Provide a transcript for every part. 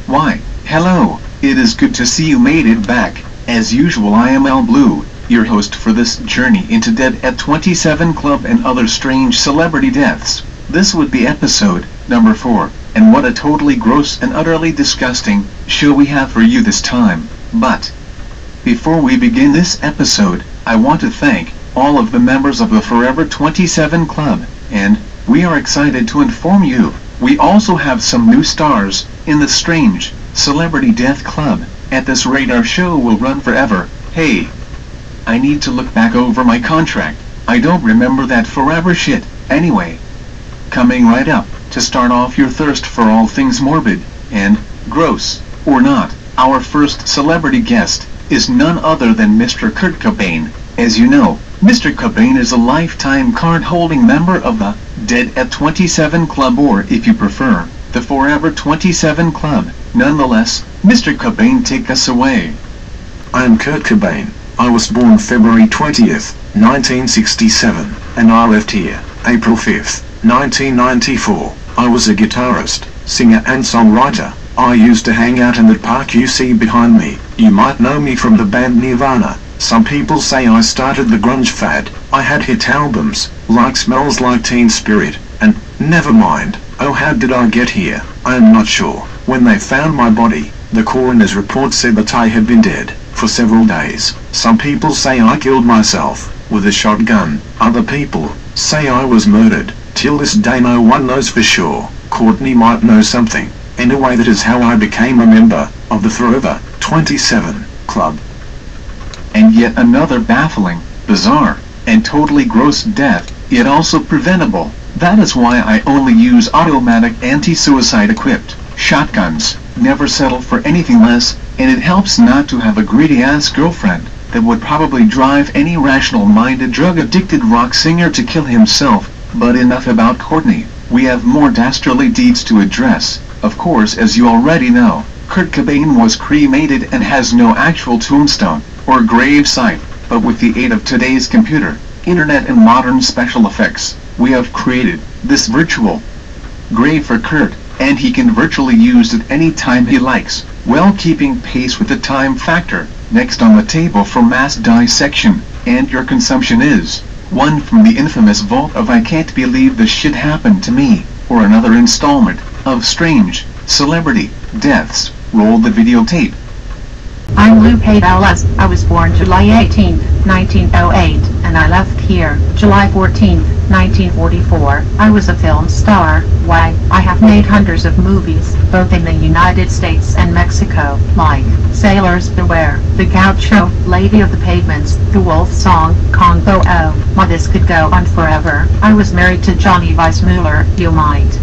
Why, hello, it is good to see you made it back. As usual, I am L Blue, your host for this journey into Dead at 27 Club and other strange celebrity deaths. This would be episode number 4, and what a totally gross and utterly disgusting show we have for you this time. But before we begin this episode, I want to thank all of the members of the Forever 27 Club, and we are excited to inform you we also have some new stars in the strange Celebrity Death Club. At this rate our show will run forever. Hey, I need to look back over my contract. I don't remember that forever shit. Anyway, coming right up, to start off your thirst for all things morbid and gross, or not, our first celebrity guest is none other than Mr. Curt Cobain. As you know, Mr. Cobain is a lifetime card-holding member of the Dead at 27 Club, or if you prefer, the Forever 27 Club. Nonetheless, Mr. Cobain, take us away. I am Curt Cobain. I was born February 20th, 1967, and I left here April 5th, 1994. I was a guitarist, singer and songwriter. I used to hang out in that park you see behind me. You might know me from the band Nirvana. Some people say I started the grunge fad. I had hit albums like Smells Like Teen Spirit and Nevermind. Oh, how did I get here? I am not sure. When they found my body, the coroner's report said that I had been dead for several days. Some people say I killed myself with a shotgun. Other people say I was murdered. Till this day no one knows for sure. Courtney might know something. Anyway, that is how I became a member of the Forever 27 Club. And yet another baffling, bizarre, and totally gross death, yet also preventable. That is why I only use automatic anti-suicide equipped shotguns, never settle for anything less, and it helps not to have a greedy-ass girlfriend that would probably drive any rational-minded drug-addicted rock singer to kill himself. But enough about Courtney. We have more dastardly deeds to address. Of course, as you already know, Curt Cobain was cremated and has no actual tombstone or grave site, but with the aid of today's computer, internet and modern special effects, we have created this virtual grave for Curt, and he can virtually use it any time he likes, well keeping pace with the time factor. Next on the table for mass dissection and your consumption is one from the infamous vault of I Can't Believe This Shit Happened to Me, or another installment of strange celebrity deaths. Roll the videotape. I'm Lupe Dallas. I was born July 18, 1908, and I left here July 14, 1944. I was a film star. Why, I have made hundreds of movies, both in the United States and Mexico, like Sailors Beware, The Gaucho, Lady of the Pavements, The Wolf Song, Congo. Oh, my, this could go on forever. I was married to Johnny Weissmuller. You might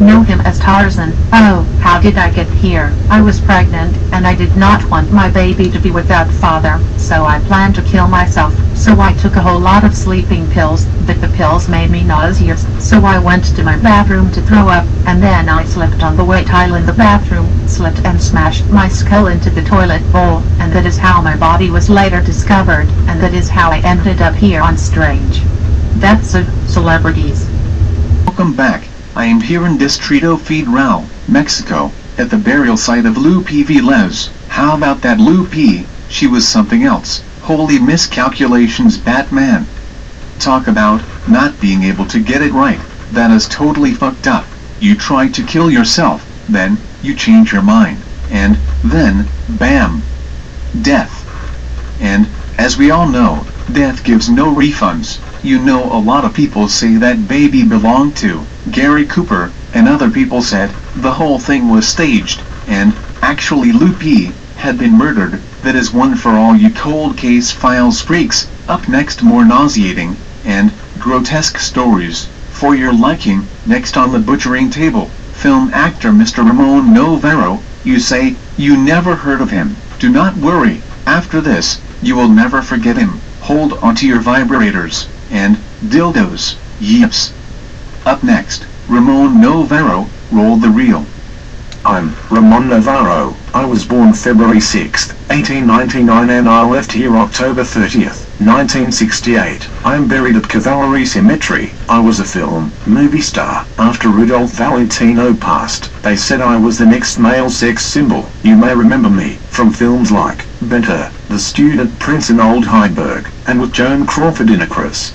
know him as Tarzan. Oh, how did I get here? I was pregnant, and I did not want my baby to be without father, so I planned to kill myself. So I took a whole lot of sleeping pills, but the pills made me nauseous, so I went to my bathroom to throw up, and then I slipped on the wet tile in the bathroom, slipped and smashed my skull into the toilet bowl, and that is how my body was later discovered, and that is how I ended up here on Strange Deaths of Celebrities. Welcome back. I am here in Distrito Federal, Mexico, at the burial site of Lupe Velez. How about that Lupe? She was something else. Holy miscalculations, Batman. Talk about not being able to get it right. That is totally fucked up. You try to kill yourself, then you change your mind, and then, bam, death. And, as we all know, death gives no refunds. You know, a lot of people say that baby belonged to Gary Cooper, and other people said the whole thing was staged, and actually Lupe had been murdered. That is one for all you cold case files freaks. Up next, more nauseating and grotesque stories for your liking. Next on the butchering table, film actor Mr. Ramon Navarro. You say you never heard of him. Do not worry, after this, you will never forget him. Hold onto your vibrators and dildos. Yips. Up next, Ramon Navarro. Roll the reel. I'm Ramon Navarro. I was born February 6, 1899, and I left here October 30th, 1968. I am buried at Cavalry Cemetery. I was a film, movie star. After Rudolph Valentino passed, they said I was the next male sex symbol. You may remember me from films like Ben-Hur, The Student Prince in Old Heidelberg, and with Joan Crawford in Icarus.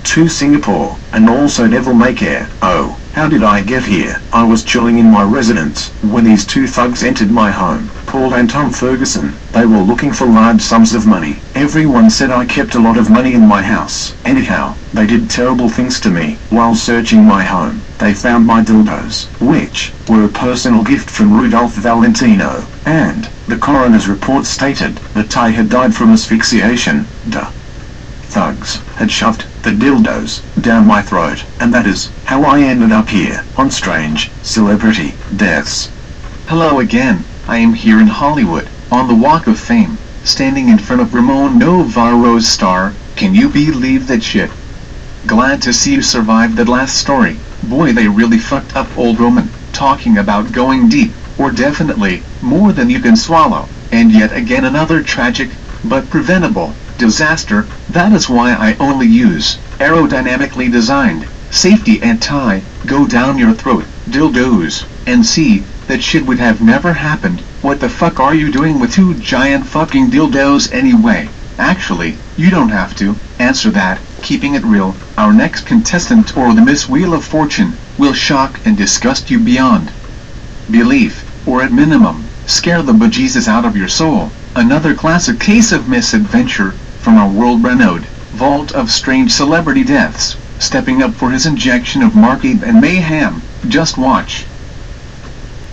To Singapore, and also Devil May Care. Oh, how did I get here? I was chilling in my residence when these two thugs entered my home, Paul and Tom Ferguson. They were looking for large sums of money. Everyone said I kept a lot of money in my house. Anyhow, they did terrible things to me. While searching my home, they found my dildos, which were a personal gift from Rudolph Valentino, and the coroner's report stated that I had died from asphyxiation. Duh. Thugs had shoved the dildos down my throat, and that is how I ended up here on Strange Celebrity Deaths. Hello again, I am here in Hollywood, on the Walk of Fame, standing in front of Ramon Navarro's star. Can you believe that shit? Glad to see you survived that last story. Boy, they really fucked up old Roman, talking about going deep, or definitely, more than you can swallow, and yet again another tragic, but preventable, disaster. That is why I only use aerodynamically designed, safety anti, go down your throat, dildos, and see, that shit would have never happened. What the fuck are you doing with two giant fucking dildos anyway? Actually, you don't have to answer that. Keeping it real, our next contestant or the Miss Wheel of Fortune will shock and disgust you beyond belief, or at minimum, scare the bejesus out of your soul. Another classic case of misadventure from our world-renowned vault of strange celebrity deaths, stepping up for his injection of marketing and mayhem. Just watch.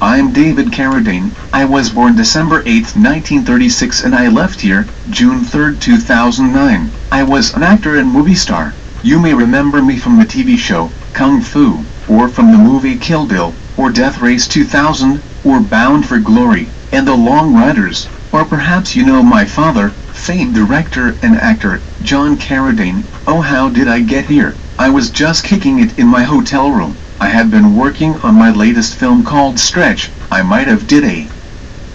I'm David Carradine. I was born December 8, 1936, and I left here June 3, 2009. I was an actor and movie star. You may remember me from the TV show Kung Fu, or from the movie Kill Bill, or Death Race 2000, or Bound for Glory, and The Long Riders. Or perhaps you know my father, famed director and actor, John Carradine. Oh, how did I get here? I was just kicking it in my hotel room. I had been working on my latest film called Stretch. I might have did a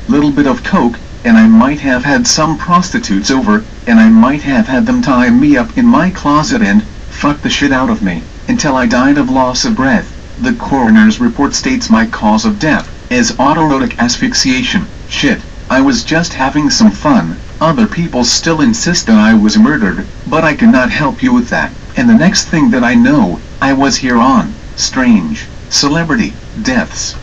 little bit of coke, and I might have had some prostitutes over, and I might have had them tie me up in my closet and fuck the shit out of me, until I died of loss of breath. The coroner's report states my cause of death is autoerotic asphyxiation. Shit, I was just having some fun. Other people still insist that I was murdered, but I cannot help you with that. And the next thing that I know, I was here on Strange Celebrity Deaths.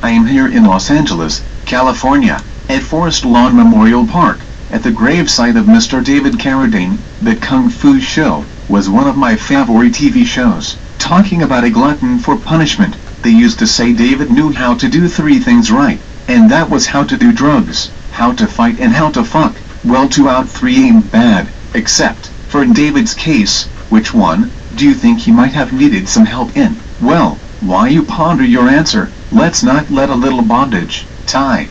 I am here in Los Angeles, California, at Forest Lawn Memorial Park, at the gravesite of Mr. David Carradine. The Kung Fu show was one of my favorite TV shows. Talking about a glutton for punishment, they used to say David knew how to do three things right, and that was how to do drugs, how to fight, and how to fuck. Well, 2 out of 3 ain't bad, except for in David's case. Which one do you think he might have needed some help in? Well, while you ponder your answer, let's not let a little bondage tie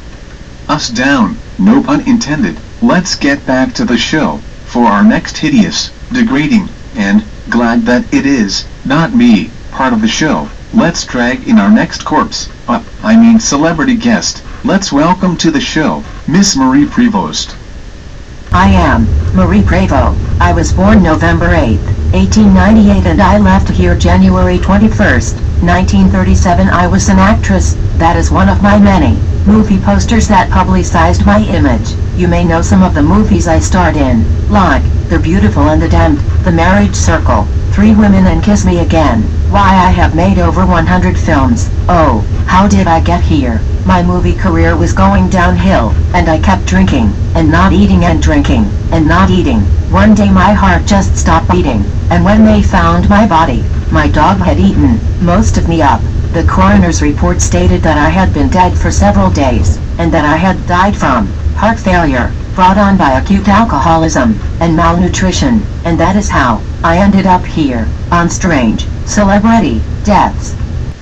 us down, no pun intended. Let's get back to the show for our next hideous, degrading, and glad that it is not me part of the show. Let's drag in our next corpse. Celebrity guest. Let's welcome to the show, Miss Marie Prevost. I am Marie Prevost. I was born November 8, 1898, and I left here January 21, 1937. I was an actress. That is one of my many movie posters that publicized my image. You may know some of the movies I starred in, like The Beautiful and the Damned, The Marriage Circle, 3 Women and Kiss Me Again. Why, I have made over 100 films. Oh, how did I get here? My movie career was going downhill, and I kept drinking, and not eating, and drinking, and not eating. One day my heart just stopped beating, and when they found my body, my dog had eaten most of me up. The coroner's report stated that I had been dead for several days, and that I had died from heart failure, brought on by acute alcoholism and malnutrition, and that is how I ended up here on Strange Celebrity Deaths.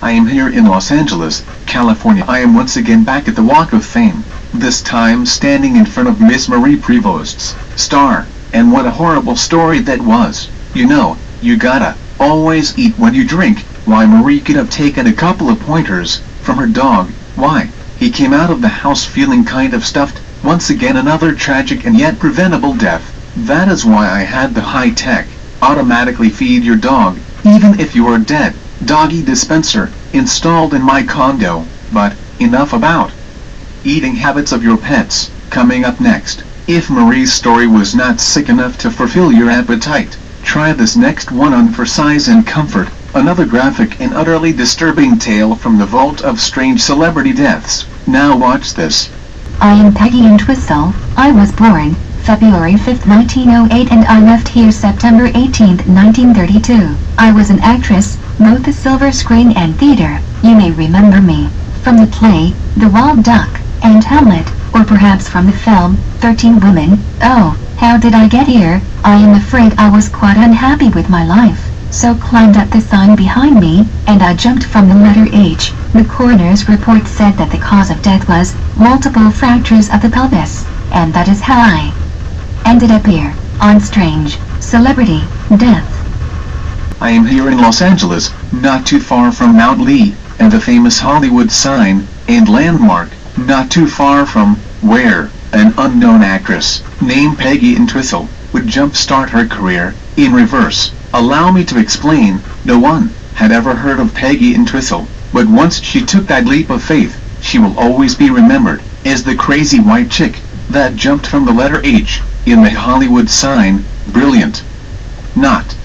I am here in Los Angeles, California. I am once again back at the Walk of Fame, this time standing in front of Miss Marie Prevost's star. And what a horrible story that was. You know, you gotta always eat when you drink. Why, Marie could have taken a couple of pointers from her dog. Why, he came out of the house feeling kind of stuffed. Once again another tragic and yet preventable death. That is why I had the high-tech, automatically feed your dog, even if you are dead, doggy dispenser, installed in my condo. But, enough about eating habits of your pets. Coming up next, if Marie's story was not sick enough to fulfill your appetite, try this next one on for size and comfort, another graphic and utterly disturbing tale from the vault of strange celebrity deaths. Now watch this. I am Peggy Entwistle. I was born February 5, 1908 and I left here September 18, 1932. I was an actress, both the silver screen and theater. You may remember me from the play, The Wild Duck, and Hamlet, or perhaps from the film, 13 Women. Oh, how did I get here? I am afraid I was quite unhappy with my life, so climbed up the sign behind me, and I jumped from the letter H. The coroner's report said that the cause of death was multiple fractures of the pelvis, and that is how I ended up here, on Strange Celebrity Death. I am here in Los Angeles, not too far from Mount Lee, and the famous Hollywood sign and landmark, not too far from where an unknown actress named Peggy Entwistle would jumpstart her career in reverse. Allow me to explain. No one had ever heard of Peggy Entwistle, but once she took that leap of faith, she will always be remembered as the crazy white chick that jumped from the letter H in the Hollywood sign. Brilliant. Not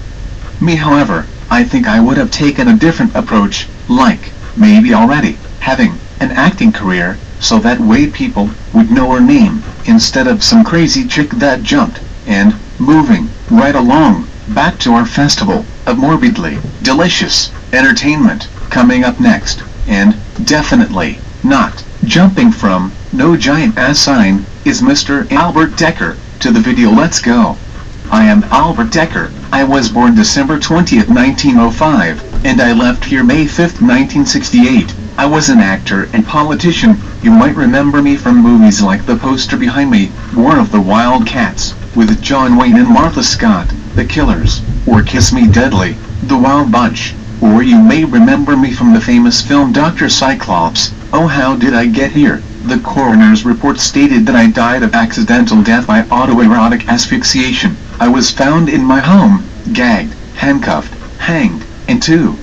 me, however. I think I would have taken a different approach, like maybe already having an acting career, so that way people would know her name, instead of some crazy chick that jumped, and moving right along, back to our festival of morbidly delicious entertainment. Coming up next, and definitely not jumping from no giant ass sign, is Mr. Albert Decker. To the video, let's go. I am Albert Decker. I was born December 20th, 1905, and I left here May 5th, 1968. I was an actor and politician. You might remember me from movies like the poster behind me, War of the Wild Cats, with John Wayne and Martha Scott, The Killers, or Kiss Me Deadly, The Wild Bunch. Or you may remember me from the famous film Dr. Cyclops. Oh, how did I get here? The coroner's report stated that I died of accidental death by autoerotic asphyxiation. I was found in my home, gagged, handcuffed, hanged, and 2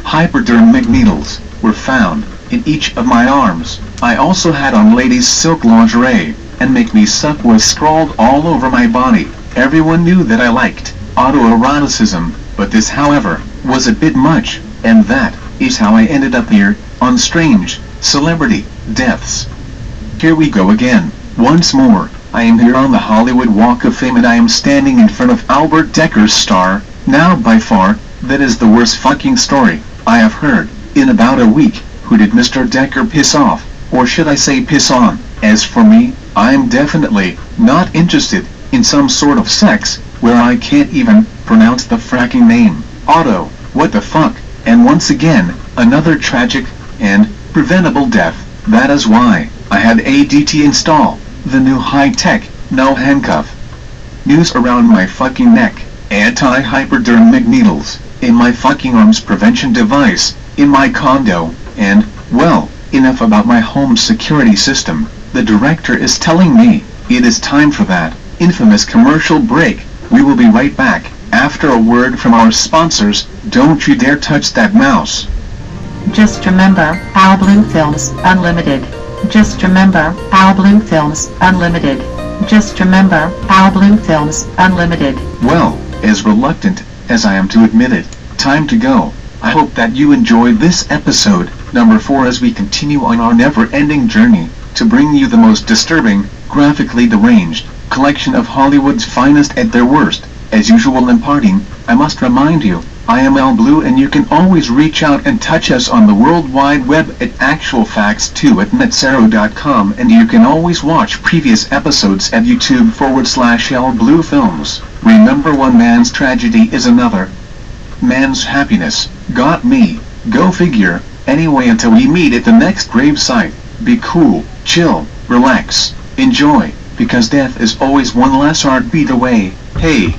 hypodermic needles were found in each of my arms. I also had on ladies' silk lingerie, and "Make Me Suck" was scrawled all over my body. Everyone knew that I liked autoeroticism, but this, however, was a bit much, and that is how I ended up here on Strange Celebrity Deaths. Here we go again. Once more, I am here on the Hollywood Walk of Fame, and I am standing in front of Albert Decker's star. Now by far, that is the worst fucking story I have heard in about a week. Who did Mr. Decker piss off? Or should I say piss on? As for me, I am definitely not interested in some sort of sex where I can't even pronounce the fracking name. Otto, what the fuck? And once again, another tragic and preventable death. That is why I had ADT install the new high-tech, no handcuff noose around my fucking neck, anti-hypodermic needles in my fucking arms prevention device in my condo, and, well, enough about my home security system. The director is telling me it is time for that infamous commercial break. We will be right back after a word from our sponsors. Don't you dare touch that mouse. Just remember, Al Blue Films Unlimited. Just remember, Al Blue Films Unlimited. Just remember, Al Blue Films Unlimited. Well, as reluctant as I am to admit it, time to go. I hope that you enjoyed this episode, number 4, as we continue on our never-ending journey to bring you the most disturbing, graphically deranged collection of Hollywood's finest at their worst. As usual in parting, I must remind you, I am Al Blue, and you can always reach out and touch us on the World Wide Web at actualfacts2@netzero.com, and you can always watch previous episodes at YouTube/Al Blue Films. Remember, one man's tragedy is another man's happiness. Got me. Go figure. Anyway, until we meet at the next gravesite, be cool, chill, relax, enjoy, because death is always one less heartbeat away. Hey,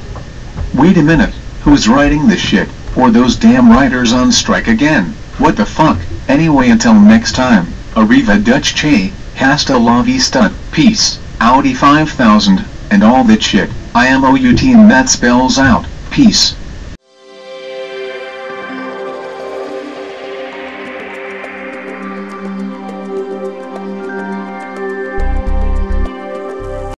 wait a minute, who's writing this shit? Or those damn writers on strike again? What the fuck? Anyway, until next time, arrivederci, hasta la vista, peace, Audi 5000, and all that shit. I am OUT and that spells out, peace.